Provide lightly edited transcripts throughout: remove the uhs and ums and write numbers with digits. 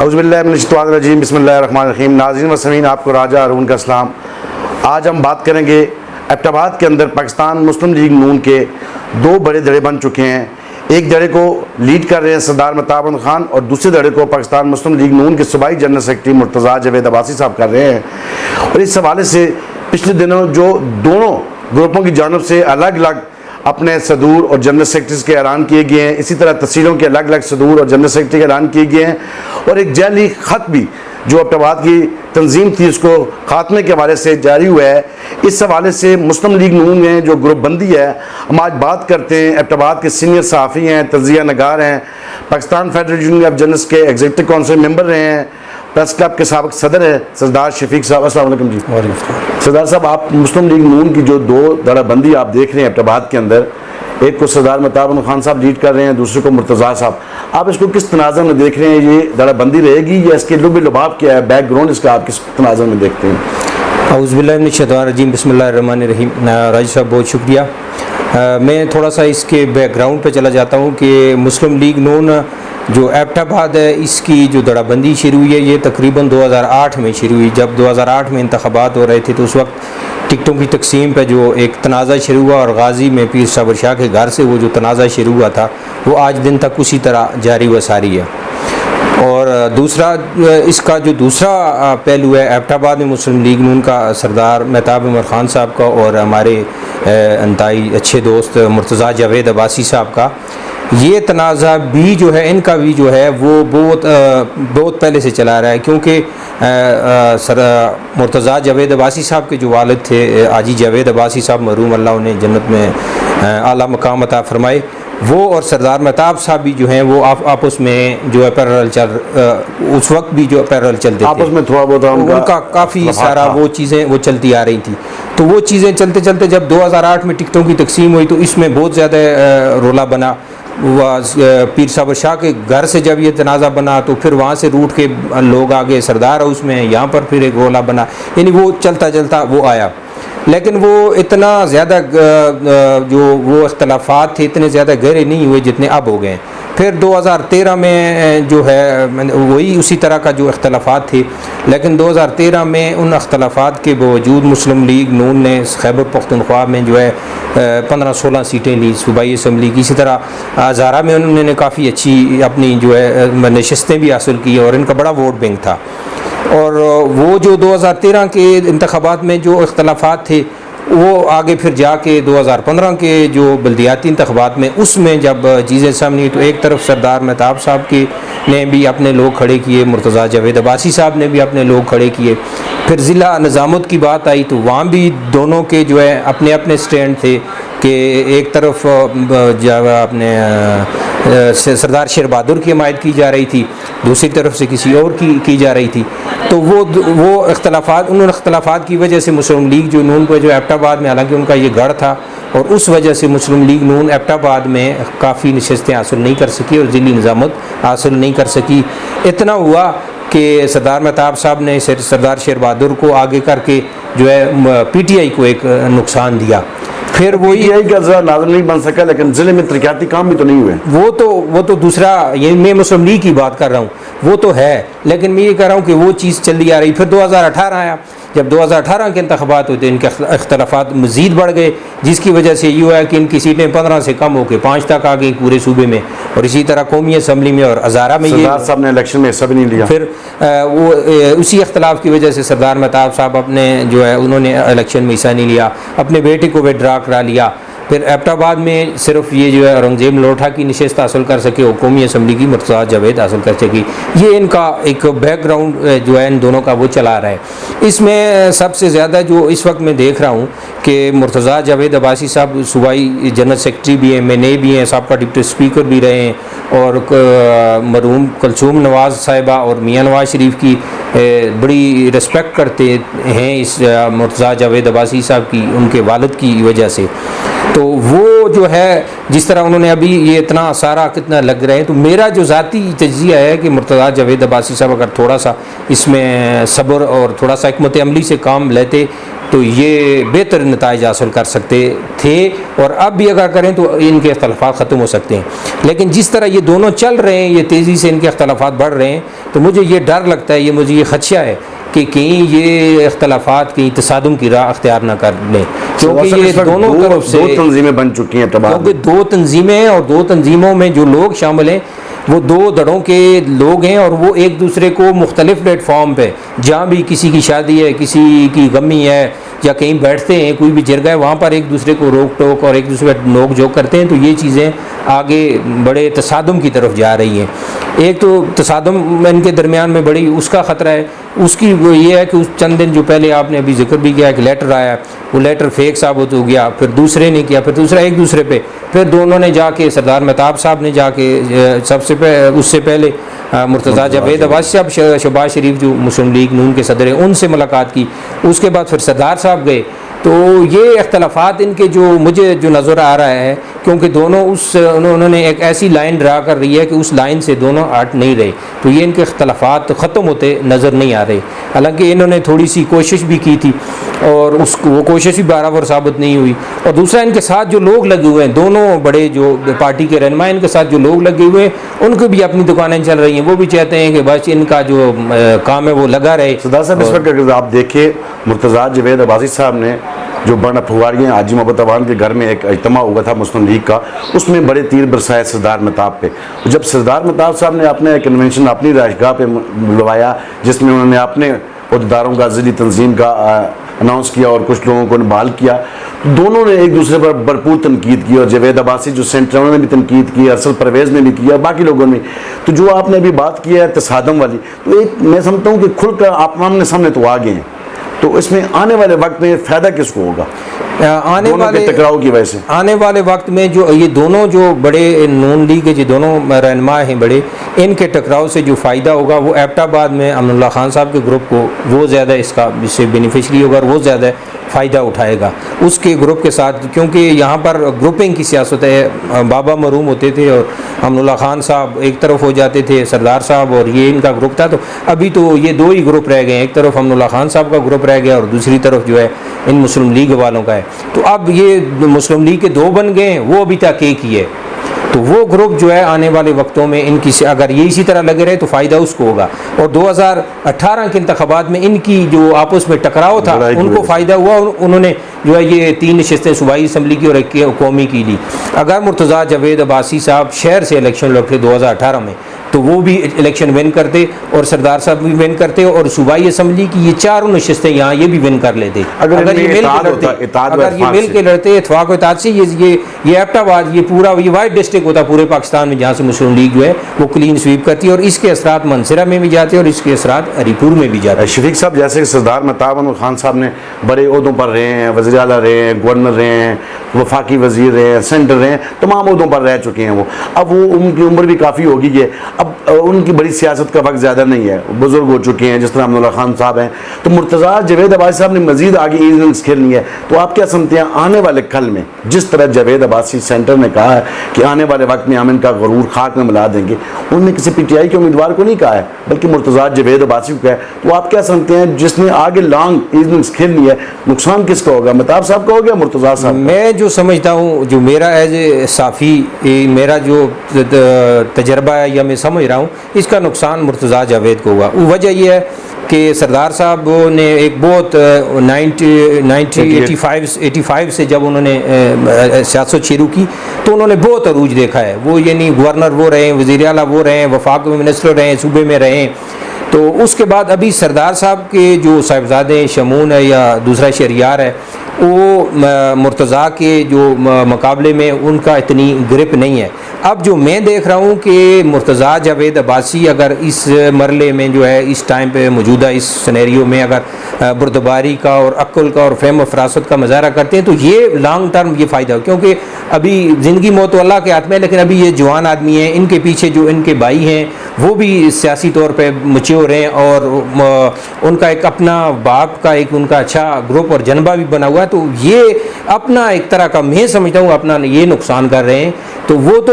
औज़ुबिल्लाहिमिनश्शैतानिर्रजीम बिस्मिल्लाहिर्रहमानिर्रहीम। नाज़रीन व समीन, आपको राजा अरून का सलाम। आज हम बात करेंगे एबटाबाद के अंदर पाकिस्तान मुस्लिम लीग नून के दो बड़े धड़े बन चुके हैं। एक धड़े को लीड कर रहे हैं सरदार महताब अहमद खान और दूसरे धड़े को पाकिस्तान मुस्लिम लीग नून के सूबाई जनरल सेक्रेटरी मुर्तज़ा जावेद अब्बासी साहब कर रहे हैं। और इस हवाले से पिछले दिनों जो दोनों ग्रुपों की जानिब से अलग अलग अपने सदूर और जनरल सेक्रेटरीज के ऐलान किए गए हैं, इसी तरह तहसीलों के अलग अलग सदूर और जनरल सेक्रेटरी के ऐलान किए गए हैं। और एक जाली ख़त भी जो एबटाबाद की तंजीम थी उसको खात्मे के हवाले से जारी हुआ है। इस हवाले से मुस्लिम लीग नून में जो ग्रुप बंदी है, हम आज बात करते हैं। एबटाबाद के सीनियर सहाफ़ी हैं, तजिया नगार हैं, Pakistan federal union of journalist के एग्जीक्यूटिव काउंसिल मेंबर रहे हैं, प्रेस क्लब के साबिक सदर है सरदार शफीक साहब। अस्सलाम वालेकुम जी। सरदार साहब, आप मुस्लिम लीग नून की जो दो धड़ाबंदी आप देख रहे हैं एबटाबाद के अंदर, एक को सरदार महताब अहमद खान साहब लीड कर रहे हैं, दूसरे को मुर्तज़ा साहब, आप इसको किस तनाज़ुर में देख रहे हैं? ये धड़ाबंदी रहेगी या इसके लुब लुभाव क्या है, बैकग्राउंड इसका आप किस तनाज़ुर में देखते हैं? औज़ुबिल्लाहिमिनश्शैतानिर्रजीम बिस्मिल्लाहिर्रहमानिर्रहीम। राजी साहब बहुत शुक्रिया। मैं थोड़ा सा इसके बैकग्राउंड पे चला जाता हूँ कि मुस्लिम लीग नून जो एबटाबाद है, इसकी जो धड़ाबंदी शुरू हुई है ये तकरीबन 2008 में शुरू हुई। जब 2008 में इंतखाबात हो रहे थे तो उस वक्त टिकटों की तकसीम पे जो एक तनाज़ा शुरू हुआ और गाज़ी में पीर साबर शाह के घर से वो जो तनाज़ा शुरू हुआ था वो आज दिन तक उसी तरह जारी व सारी है। और दूसरा, इसका जो दूसरा पहलू है एबटाबाद में मुस्लिम लीग नून का सरदार महताब अहमद खान साहब का और हमारे अंतहाई अच्छे दोस्त मुर्तज़ा जावेद अब्बासी साहब का, ये तनाज़ा भी जो है, इनका भी जो है वो बहुत पहले से चला रहा है। क्योंकि मुर्तज़ा जावेद अब्बासी साहब के जो वालिद थे आजी जावेद अब्बासी साहब, मरहूम अल्लाह उन्हें जन्नत में आला मकाम अता फरमाए, वो और सरदार महताब साहब भी जो हैं वो आपस में जो है पैरेलल उस वक्त भी जो पैरेलल चलते आपस में थोड़ा बहुत उनका काफ़ी सारा वो चीज़ें वो चलती आ रही थी। तो वो चीज़ें चलते चलते जब 2008 में टिकटों की तकसीम हुई तो इसमें बहुत ज़्यादा रोला बना। पीर साबर शाह के घर से जब ये तनाज़ा बना तो फिर वहाँ से रूट के लोग आ गए सरदार हाउस में, यहाँ पर फिर एक रोला बना, यानी वो चलता चलता वो आया। लेकिन वो इतना ज़्यादा जो वो इख्तलाफात थे इतने ज़्यादा गहरे नहीं हुए जितने अब हो गए। फिर 2013 में जो है वही उसी तरह का जो इख्तलाफात थे, लेकिन 2013 में उन इख्तलाफात के बावजूद मुस्लिम लीग नून ने खैबर पख्तूनख्वा में जो है 15-16 सीटें ली सूबाई असम्बली की। इसी तरह हज़ारा में उन्होंने काफ़ी अच्छी अपनी जो है नशस्तें भी हासिल की और इनका बड़ा वोट बैंक था। और वो जो 2013 के इंतखाबात में जो इख्तलाफात थे वो आगे फिर जाके 2015 के जो बल्दियाती इंतखाबात में उसमें जब चीज़ें सामने तो एक तरफ सरदार महताब साहब के ने भी अपने लोग खड़े किए, मुर्तज़ा जावेद अब्बासी साहब ने भी अपने लोग खड़े किए। फिर ज़िला निज़ामुत की बात आई तो वहाँ भी दोनों के जो है अपने अपने स्टैंड थे कि एक तरफ अपने सरदार शेर बहादुर की हमायत की जा रही थी, दूसरी तरफ से किसी और की जा रही थी। तो वो इख्तलाफात, उन इख्तलाफात की वजह से मुस्लिम लीग जो नून को जो एबटाबाद में, हालांकि उनका ये गढ़ था और उस वजह से मुस्लिम लीग नून एबटाबाद में काफ़ी नशस्तें हासिल नहीं कर सकी और ज़िली निज़ामत हासिल नहीं कर सकी। इतना हुआ कि सरदार महताब साहब ने सरदार शेर बहादुर को आगे करके जो है PTI को एक नुकसान दिया। फिर वो PTI का ज़रा नाज़िम नहीं बन सका, लेकिन ज़िले में तरक्याती काम भी तो नहीं हुए। वो तो दूसरा, ये मैं मुस्लिम लीग की बात कर रहा हूँ, वो तो है, लेकिन मैं ये कह रहा हूँ कि वो चीज़ चली आ रही। फिर 2018 आया, जब 2018 के इंतखाबात हुए इनके इख्तलाफात मज़ीद बढ़ गए, जिसकी वजह से ये हुआ कि इनकी सीटें 15 से कम होकर 5 तक आ गई पूरे सूबे में। और इसी तरह कौमी असम्बली में और हज़ारा में सरदार साहब ने इलेक्शन में हिस्सा भी नहीं लिया। फिर वो उसी इख्तलाफ की वजह से सरदार महताब साहब अपने जो है उन्होंने इलेक्शन में हिस्सा नहीं लिया, अपने बेटे को विड्रा करा लिया। फिर एबटाबाद में सिर्फ ये जो है औरंगजेब लोठा की नशस्त हासिल कर सके, कौमी असम्बली की मुर्तज़ा जावेद हासिल कर सकी। ये इनका एक बैकग्राउंड जो है इन दोनों का वो चला रहा है। इसमें सबसे ज़्यादा जो इस वक्त मैं देख रहा हूँ कि मुर्तज़ा जावेद अब्बासी साहब सूबाई जनरल सेक्रेटरी भी हैं, MNA भी हैं, साहब का डिप्टी स्पीकर भी रहे हैं और मरहूम कुलसूम नवाज़ साहिबा और मियाँ नवाज़ शरीफ की बड़ी रिस्पेक्ट करते हैं इस मुर्तज़ा जावेद अब्बासी साहब की, उनके वालिद की वजह से। तो वो जो है जिस तरह उन्होंने अभी ये इतना सारा कितना लग रहे हैं, तो मेरा जो ज़ाती तजिया है कि मुर्तज़ा जावेद अब्बासी साहब अगर थोड़ा सा इसमें सब्र और थोड़ा सा हिकमत अमली से काम लेते तो ये बेहतर नताइज हासिल कर सकते थे, और अब भी अगर करें तो इनके अख्तलाफात ख़त्म हो सकते हैं। लेकिन जिस तरह ये दोनों चल रहे हैं, ये तेज़ी से इनके अख्तलाफात बढ़ रहे हैं, तो मुझे ये डर लगता है, मुझे ये खदशा है कि कहीं ये अख्तलाफात कहीं तसादुम की राह अख्तियार ना कर लें, क्योंकि ये दोनों तरफ से दो तंजीमें बन चुकी हैं। क्योंकि दो तंजीमें हैं, और दो तंजीमों में जो लोग शामिल हैं वो दो धड़ों के लोग हैं, और वो एक दूसरे को मुख्तलिफ प्लेटफॉर्म पे, जहाँ भी किसी की शादी है, किसी की गमी है, या कहीं बैठते हैं, कोई भी जगह है, वहाँ पर एक दूसरे को रोक टोक और एक दूसरे पर नोक झोंक करते हैं। तो ये चीज़ें आगे बड़े तसादुम की तरफ जा रही हैं। एक तो तसादुम इनके दरमियान में बड़ी उसका ख़तरा है, उसकी वो ये है कि उस चंद दिन जो पहले आपने अभी जिक्र भी किया, एक लेटर आया, वो लेटर फेक साबित हो गया, फिर दूसरे ने किया, फिर दूसरा एक दूसरे पे, फिर दोनों ने जाके, सरदार मेहताब साहब ने जाके उससे पहले मुर्तज़ा जावेद अब्बासी साहब, शहबाज शरीफ जो मुस्लिम लीग नून के सदर हैं, उनसे मुलाकात की। उसके बाद फिर सरदार साहब गए। तो ये अख्तलाफात इनके जो मुझे जो नज़र आ रहा है, क्योंकि दोनों उन्होंने एक ऐसी लाइन ड्रा कर रही है कि उस लाइन से दोनों हट नहीं रहे, तो ये इनके अख्तलाफात ख़त्म होते नज़र नहीं आ रहे। हालांकि इन्होंने थोड़ी सी कोशिश भी की थी, और वो कोशिश भी बराबर साबित नहीं हुई। और दूसरा, इनके साथ जो लोग लगे हुए हैं, दोनों बड़े जो पार्टी के रहनुमा, इनके साथ जो लोग लगे हुए हैं, उनको भी अपनी दुकानें चल रही हैं, वो भी चाहते हैं कि बस इनका जो काम है वो लगा रहे। सरदार साहब, इस वक्त अगर आप देखिए, मुर्तज़ा जावेद अब्बासी साहब ने जो बड़ा फुवारियाँ हाजी मोहब्बत अवान के घर में एक इज्तिमा हुआ था मुस्लिम लीग का, उसमें बड़े तीर बरसाए सरदार मेहताब पे। जब सरदार मेहताब साहब ने अपने कन्वेंशन अपनी राजगाह पे बुलवाया, जिसमें उन्होंने अपने उहदेदारों का ज़िली तंजीम का अनाउंस किया और कुछ लोगों को बहाल किया, दोनों ने एक दूसरे पर भरपूर तनकीद की, और जावेद अब्बासी जो सेंटर उन्होंने भी तनकीद की, अरसल परवेज़ ने भी किया, बाकी लोगों ने। तो जो आपने अभी बात की है तसादम वाली, तो एक मैं समझता हूँ कि खुलकर आप आमने सामने तो आ गए हैं, तो इसमें आने वाले वक्त में फ़ायदा किसको होगा आने वाले टकराव की वजह से? आने वाले वक्त में जो ये दोनों जो बड़े नून लीग के जो दोनों रहनुमा हैं बड़े, इनके टकराव से जो फ़ायदा होगा वो एबटाबाद में अमनुल्लाह खान साहब के ग्रुप को वो ज़्यादा इससे बेनिफिशरी होगा, और वो ज़्यादा फ़ायदा उठाएगा उसके ग्रुप के साथ, क्योंकि यहाँ पर ग्रुपिंग की सियासत है। बाबा मरूम होते थे और अमनुल्लाह खान साहब एक तरफ हो जाते थे, सरदार साहब, और ये इनका ग्रुप था। तो अभी तो ये दो ही ग्रुप रह गए हैं, एक तरफ अमनुल्लाह खान साहब का ग्रुप रह गया और दूसरी तरफ जो है इन मुस्लिम लीग वालों का है। तो अब ये मुस्लिम लीग के दो बन गए हैं, वो अभी तक एक ही है। तो वो ग्रुप जो है आने वाले वक्तों में इनकी से अगर ये इसी तरह लगे रहे तो फ़ायदा उसको होगा। और 2018 के इंतखाबात में इनकी जो आपस में टकराव था उनको फ़ायदा हुआ, उन्होंने जो है ये 3 नशिस्तें सूबाई असम्बली की और एक कौमी की ली। अगर मुर्तज़ा जावेद अब्बासी साहब शहर से इलेक्शन लड़ते 2018 में, तो वो भी इलेक्शन विन करते और सरदार साहब भी विन करते, और सूबाई असम्बली की ये चारों नशिस्तें यहाँ ये भी विन कर लेते। अगर ये मिल के लड़ते इत्तेफाक व इत्तेहाद से, ये एबटाबाद, ये पूरा ये वाइड डिस्ट्रिक्ट होता पूरे पाकिस्तान में, जहाँ से मुस्लिम लीग जो है वो क्लीन स्वीप करती है, और इसके असरात मंसरा में भी जाते हैं और इसके असरात हरीपुर में भी जाते हैं। शफीक साहब, जैसे कि सरदार मेहताब खान साहब ने बड़े ओहदों पर रहे हैं, वज़ीर आला रहे हैं, गवर्नर रहे हैं, वफाकी वज़ीर रहे हैं, सेंटर रहे हैं, तमाम ओहदों पर रह चुके हैं वो। अब वो उनकी उम्र भी काफ़ी होगी है, अब उनकी बड़ी सियासत का वक्त ज़्यादा नहीं है, बुजुर्ग हो चुके हैं, जिस तरह अमनुल्लाह खान साहब हैं। तो मुर्तज़ा जावेद अब्बासी साहब ने मज़ीद आगे इनिंग्स खेलनी है, तो आप क्या समझते हैं आने वाले कल में, जिस तरह जावेद अब्बासी सेंटर ने कहा है कि आने वाले वक्त में हम इनका गरूर खाक में मिला देंगे, उन्होंने किसी PTI के उम्मीदवार को नहीं कहा है, बल्कि मुर्तज़ा जावेद अब्बासी को कहा है। तो आप क्या समझते हैं जिसने आगे लॉन्ग इनिंग्स खेलनी है, नुकसान किसका होगा, मेहताब साहब का होगा, मुर्तज़ा साहब? मैं जो समझता हूँ, जो मेरा एज ए साफ़ी मेरा जो तजर्बा है या मैं समझ रहा हूँ, इसका नुकसान मुर्तज़ा जावेद को हुआ। वजह यह है कि सरदार साहब ने एक बहुत 1985 से जब उन्होंने सियासत शुरू की तो उन्होंने बहुत अरूज देखा है। वो यानी गवर्नर वो रहे, वज़ीर आला वो रहे, वफाक में मिनिस्टर रहे, सूबे में रहे। तो उसके बाद अभी सरदार साहब के जो साहिबजादे शमून है या दूसरा शहरियार है, वो मुर्तज़ा के जो मुकाबले में उनका इतनी ग्रिप नहीं है। अब जो मैं देख रहा हूँ कि मुर्तज़ा जावेद अब्बासी अगर इस मरले में जो है इस टाइम पे मौजूदा इस सिनेरियो में अगर बुर्दबारी का और अक्ल का और फ़हम फरासत का मुज़ाहरा करते हैं तो ये लॉन्ग टर्म ये फ़ायदा हो, क्योंकि अभी ज़िंदगी मौत अल्लाह के हाथ में है। लेकिन अभी ये जवान आदमी हैं, इनके पीछे जो इनके भाई हैं वो भी सियासी तौर पर मैच्योर हैं और उनका एक अपना बाप का एक उनका अच्छा ग्रुप और जनबा भी बना हुआ है। तो ये अपना एक तरह का मैं समझता हूँ अपना ये नुकसान कर रहे हैं। तो वो तो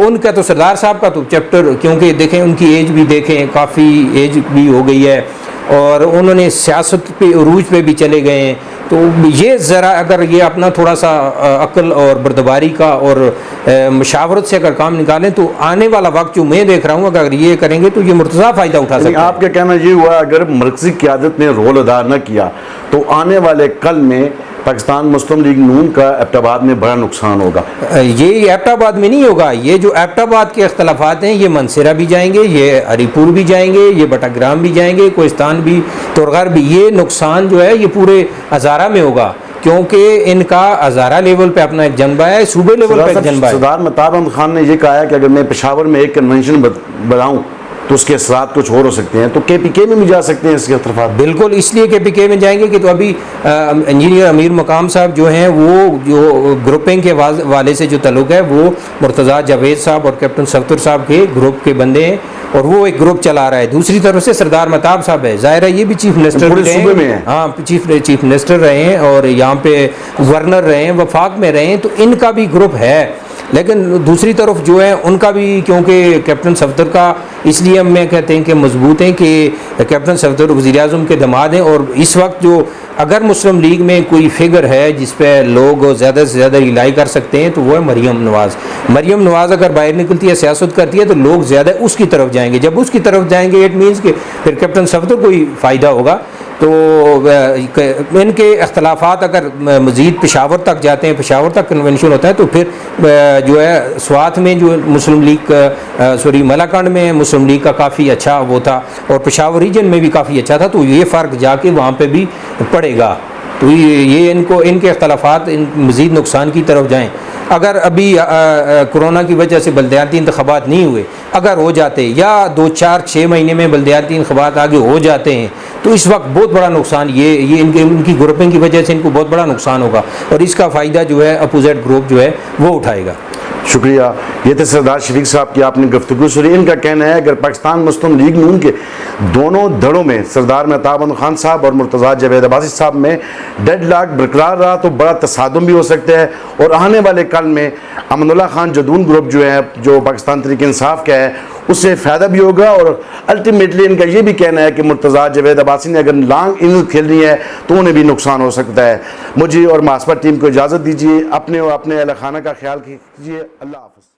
उनका तो सरदार साहब का तो चैप्टर, क्योंकि देखें उनकी एज भी देखें, काफ़ी एज भी हो गई है और उन्होंने सियासत पे उरूज पे भी चले गए हैं। तो ये ज़रा अगर ये अपना थोड़ा सा अक्ल और बर्दबारी का और मशावरत से अगर काम निकालें तो आने वाला वक्त जो मैं देख रहा हूँ अगर ये करेंगे तो ये मुर्तज़ा फ़ायदा उठा सकते हैं। आपका कहना ये हुआ अगर मरकज़ी क़यादत ने रोल अदा न किया तो आने वाले कल में पाकिस्तान मुस्लिम लीग नून का एबटाबाद में बड़ा नुकसान होगा। ये एबटाबाद में नहीं होगा, ये जो एबटाबाद के अख्तलाफात हैं ये मनसेरा भी जाएंगे, ये हरीपुर भी जाएंगे, ये बटाग्राम भी जाएंगे, कोहिस्तान भी, तोरगर भी। ये नुकसान जो है ये पूरे हज़ारा में होगा क्योंकि इनका हज़ारा लेवल पे अपना एक जनबा है, सूबे लेवल पे एक जनबा है। सरदार महताब अहमद खान ने यह कहा है कि अगर मैं पेशावर में एक कन्वेंशन बनाऊँ तो उसके असरात कुछ और हो सकते हैं, तो KPK में भी जा सकते हैं इसके तरफ। बिल्कुल, इसलिए KPK में जाएंगे कि तो अभी इंजीनियर अमीर मकाम साहब जो हैं वो जो ग्रुपिंग के वाले से जो ताल्लुक़ है वो मुर्तज़ा जावेद साहब और कैप्टन सफ्तर साहब के ग्रुप के बंदे हैं और वो एक ग्रुप चला रहा है। दूसरी तरफ से सरदार महताब साहब है, ज़ाहिर है ये भी चीफ मिनिस्टर रहे हैं, हाँ चीफ मिनिस्टर रहे हैं और यहाँ पे गवर्नर रहे हैं, वफाक में रहे हैं, तो इनका भी ग्रुप है। लेकिन दूसरी तरफ जो है उनका भी, क्योंकि कैप्टन सफ्दर का इसलिए हम मैं कहते हैं कि मजबूत हैं कि कैप्टन सफ्दर वज़ीर आज़म के दामाद हैं और इस वक्त जो अगर मुस्लिम लीग में कोई फिगर है जिस पे लोग ज़्यादा से ज़्यादा रिलाई कर सकते हैं तो वो है मरियम नवाज़। मरियम नवाज़ अगर बाहर निकलती है, सियासत करती है तो लोग ज़्यादा उसकी तरफ जाएंगे। जब उसकी तरफ जाएंगे इट मीन्स कि फिर कैप्टन सफ्दर को ही फ़ायदा होगा। तो इनके अख्तलाफात अगर मज़ीद पेशावर तक जाते हैं, पेशावर तक कन्वेंशन होता है तो फिर जो है स्वात में जो मुस्लिम लीग सॉरी मलाकंड में मुस्लिम लीग का काफ़ी अच्छा वो था और पेशावर रीजन में भी काफ़ी अच्छा था, तो ये फ़र्क जाके वहाँ पे भी पड़ेगा। तो ये इनको इनके अख्तलाफात मज़ीद नुकसान की तरफ जाएँ। अगर अभी कोरोना की वजह से बल्दियाती इंतखाबात नहीं हुए, अगर हो जाते या 2-4-6 महीने में बल्दियाती इंतखाबात आगे हो जाते हैं तो इस वक्त बहुत बड़ा नुकसान ये इनकी ग्रुपिंग की वजह से इनको बहुत बड़ा नुकसान होगा और इसका फ़ायदा जो है अपोजिट ग्रुप जो है वो उठाएगा। शुक्रिया। ये थे सरदार शफीक साहब की आपने गुफ्तगू सुनी। इनका कहना है अगर पाकिस्तान मुस्लिम लीग नून के दोनों धड़ों में सरदार महताब अहमद खान साहब और मुर्तज़ा जावेद अब्बासी साहब में डेडलॉक बरकरार रहा तो बड़ा तसादुम भी हो सकता है और आने वाले कल में अमनुल्लाह खान जदून ग्रुप जो है जो पाकिस्तान तहरीक इंसाफ का है उससे फ़ायदा भी होगा और अल्टीमेटली इनका ये भी कहना है कि मुर्तज़ा जावेद अब्बासी ने अगर लॉन्ग इनिंग्स खेलनी है तो उन्हें भी नुकसान हो सकता है। मुझे और मास्पर टीम को इजाज़त दीजिए, अपने और अपने अहल खाना का ख्याल कीजिए। अल्लाह हाफ़िज़।